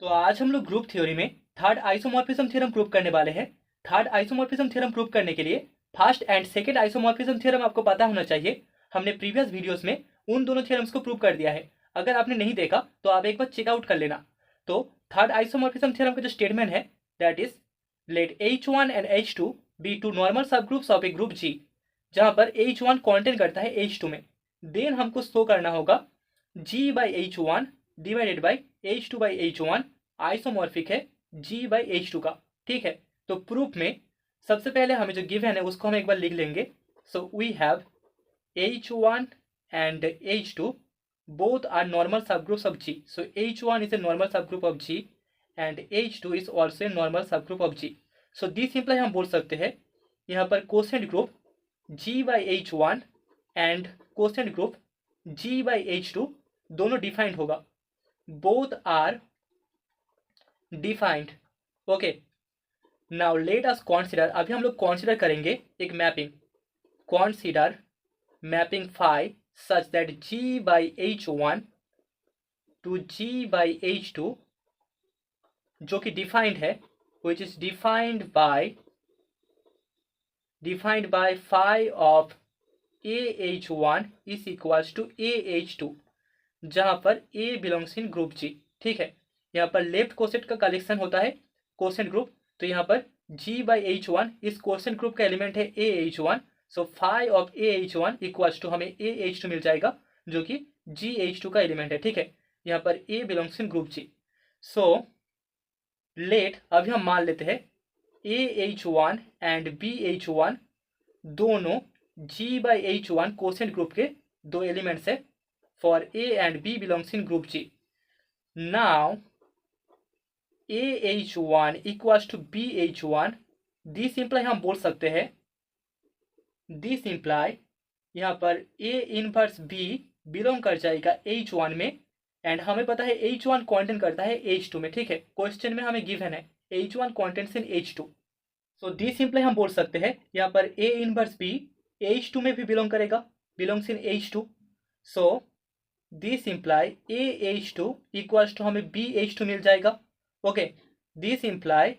तो आज हम लोग ग्रुप थ्योरी में थर्ड आइसोमॉर्फिज्म थ्योरम प्रूव करने वाले हैं। थर्ड आइसोमॉर्फिज्म थ्योरम प्रूव करने के लिए first and second isomorphism theorem आपको पता होना चाहिए। हमने प्रीवियस वीडियोस में उन दोनों थ्योरम्स को प्रूव कर दिया है। अगर आपने नहीं देखा तो आप एक बार चेकआउट कर लेना। तो थर्ड आइसोमॉर्फिज्म थ्योरम का जो स्टेटमेंट है that is let H1 and H2 be two normal subgroups of a group G, जहां पर H1 कॉन्टेन करता है H2 में। देन हमको शो करना होगा G/H1 divided by H2/H1 isomorphic है G/H2 का। ठीक है, तो प्रूफ में सबसे पहले हमें जो गिवन है उसको हम एक बार लिख लेंगे। So we have H1 and H2 both are normal subgroups of G. So H1 is a normal subgroup of G and H2 is also a normal subgroup of G. So this imply हम बोल सकते हैं यहाँ पर quotient group G/H1 and quotient group G/H2 दोनों defined होगा। Both are defined. Okay, now let us consider, अभी हम लोग कॉन्सिडर करेंगे एक mapping. Consider mapping phi such that G/H1 to G/H2 जो कि डिफाइंड है, which is defined by phi of AH1 is equals to AH2, जहां पर A belongs in group G। ठीक है, यहाँ पर लेफ्ट कोसेट का कलेक्शन होता है कोसेंट ग्रुप, तो यहाँ पर G/H1 इस कोसेंट ग्रुप का एलिमेंट है AH1। So phi of AH1 equals to हमें AH2 मिल जाएगा जो कि GH2 का एलिमेंट है। ठीक है, यहाँ पर A belongs in group G। So let अभी हम मान लेते हैं AH1 एंड BH1 दोनों G/H1 कोसेंट ग्रुप के दो एलिमेंट्स है for A and B belongs in group G। Now AH1 equals to BH1, this imply हम बोल सकते हैं, दिस इंप्लाई यहाँ पर A इनवर्स B बिलोंग कर जाएगा H1 में, एंड हमें पता है H1 कॉन्टेंट करता है H2 में। ठीक है, क्वेश्चन में हमें गिवन है H1 contents in H2। So this imply हम बोल सकते हैं यहाँ पर A इनवर्स B H2 में भी बिलोंग करेगा, belongs in H2। So this imply AH2 equals to हमें BH2 मिल जाएगा। Okay, this imply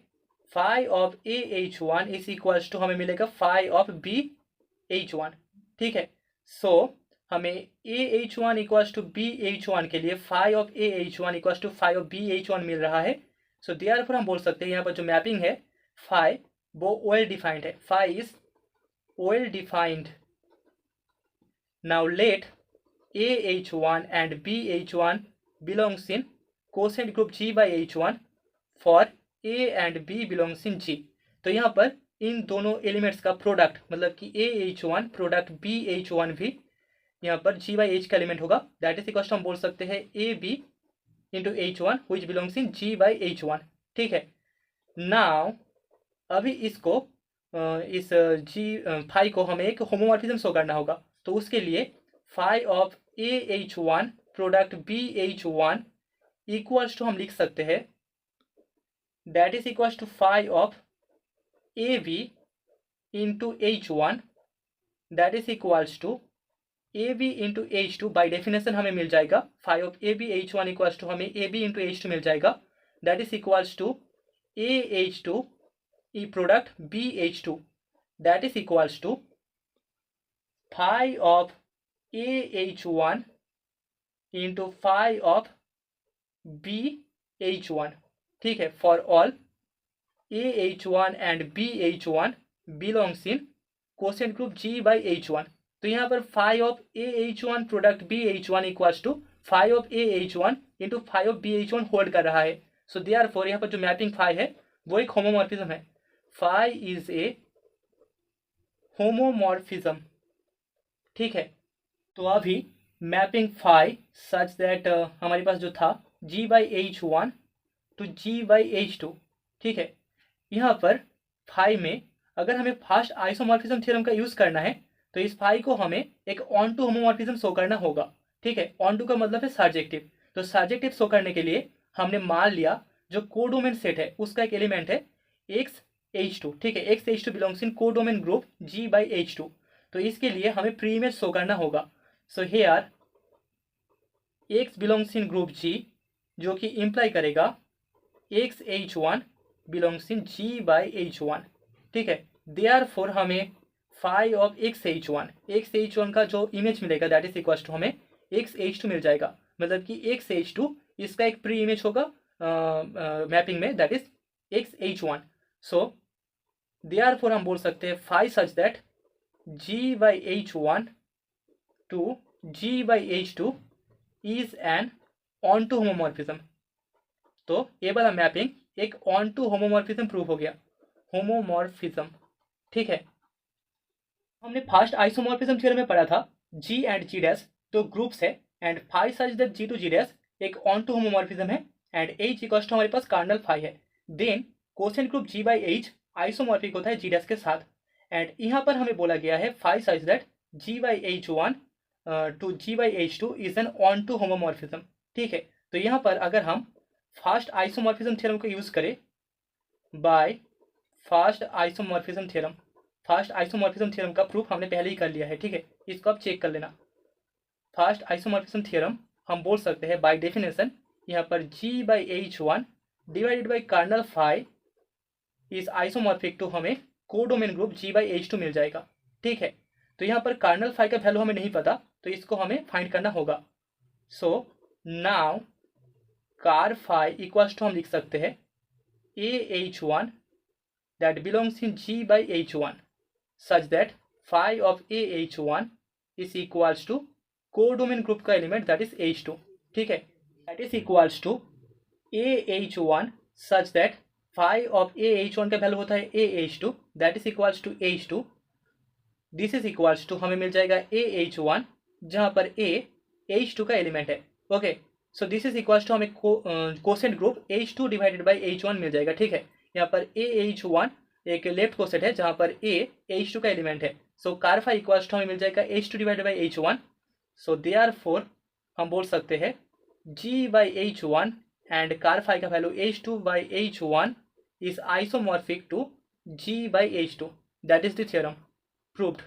phi of AH1 is equals to हमें मिलेगा फाई ऑफ BH1। ठीक है, सो हमें AH1 इक्वल्स टू BH1 के लिए phi of AH1 equals to phi of BH1 मिल रहा है। सो देयरफॉर हम बोल सकते हैं यहाँ पर जो मैपिंग है फाई वो वेल डिफाइंड है, phi is well defined. Now let AH1 and BH1 belongs in quotient group G/H1 for A and B belongs in G। तो यहाँ पर इन दोनों एलिमेंट्स का प्रोडक्ट मतलब कि AH1 प्रोडक्ट BH1 भी यहाँ पर G/H का एलिमेंट होगा। दैट इज इक्वल टू हम बोल सकते हैं AB into H1 which belongs in G/H1। ठीक है, नाउ अभी इसको इस G फाई को हमें एक होमोमॉर्फिज्म शो करना होगा। तो उसके लिए phi of AH1 product BH1 equals to हम लिख सकते हैं that is equals to phi of AB into H1 that is equals to AB into H2। By definition हमें मिल जाएगा phi of AB H1 equals to हमें AB into H2 मिल जाएगा, that is equals to AH2 ई product BH2 that is equals to phi of AH1 into phi of BH1। ठीक है, for all AH1 and BH1 belongs in coset group G/H1। तो यहाँ पर phi of AH1 product BH1 equals to phi of AH1 into phi of BH1 hold कर रहा है। So therefore यहाँ पर जो मैपिंग फाई है वो एक होमोमॉर्फिज्म है। Phi is a homomorphism. ठीक है, तो अभी मैपिंग फाई सच दैट हमारे पास जो था G/H1 टू G/H2। ठीक है, यहाँ पर फाई में अगर हमें फर्स्ट आइसोमॉर्फिज्म थ्योरम का यूज करना है तो इस फाई को हमें एक ऑन टू होमोमॉर्फिज्म शो करना होगा। ठीक है, ऑन टू का मतलब है सर्जेक्टिव। तो सर्जेक्टिव शो करने के लिए हमने मान लिया जो कोडोमेन सेट है उसका एक एलिमेंट है XH2। ठीक है, XH2 बिलोंग्स इन कोडोमेन ग्रुप G/H2। तो इसके लिए हमें प्री इमेज शो करना होगा। So here X belongs in group G जो कि इंप्लाई करेगा XH1 बिलोंग्स इन G/H1, ठीक है। देयरफॉर हमें फाई ऑफ XH1 का जो इमेज मिलेगा दैट इज इक्वल टू हमें XH2 मिल जाएगा, मतलब कि XH2 इसका एक प्री इमेज होगा मैपिंग में that is XH1। So therefore हम बोल सकते हैं phi such that G/H1 to G/H2 is an onto homomorphism. तो ये वाला मैपिंग एक ऑन टू होमोमॉर्फिज्म प्रूव हो गया, होमोमॉर्फिज्म, ठीक है। हमने फर्स्ट आइसोमॉर्फिज्म थ्योरम में पढ़ा था G एंड G डैश तो ग्रुप्स है and phi such that G to G dash एक ऑन टू होमोमॉर्फिज्म है एंड H इक्वल टू हमारे पास कर्नल फाई है। Then coset group G/H isomorphic होता है G डैश के साथ एंड यहाँ पर हमें बोला गया है phi such that G/H1 to G/H2 is an onto homomorphism, ठीक है। तो यहाँ पर अगर हम फर्स्ट आइसोमॉर्फिज्म थ्योरम को यूज करें बाय फर्स्ट आइसोमॉर्फिज्म थ्योरम का प्रूफ हमने पहले ही कर लिया है, ठीक है। इसको आप चेक कर लेना। फर्स्ट आइसोमॉर्फिज्म थ्योरम हम बोल सकते हैं बाय डेफिनेशन यहाँ पर G/H1 divided by kernel phi is isomorphic to हमें कोडोमेन ग्रुप G/H2 मिल जाएगा, ठीक है। तो यहाँ पर कर्नल फाई का वैल्यू हमें नहीं पता तो इसको हमें फाइंड करना होगा। So now ker phi equals to हम लिख सकते हैं AH1 that belongs in G/H1 such that phi of AH1 is equals to codomain group का एलिमेंट दैट इज H2, ठीक है। That is equals to AH1 such that phi of AH1 का value होता है AH2 that is equals to H2। This is equals to हमें मिल जाएगा AH1 जहाँ पर A H2 का एलिमेंट है, okay. So this is equals to हमें quotient group H2 divided by H1 मिल जाएगा, ठीक है। यहाँ पर AH1 एक लेफ्ट कोसेट है जहाँ पर A H2 का एलिमेंट है। So car phi equals to हमें मिल जाएगा H2 divided by H1। So therefore हम बोल सकते हैं G/H1 एंड कार फाई का value H2/H1 is isomorphic to G/H2, that is the theorem proved.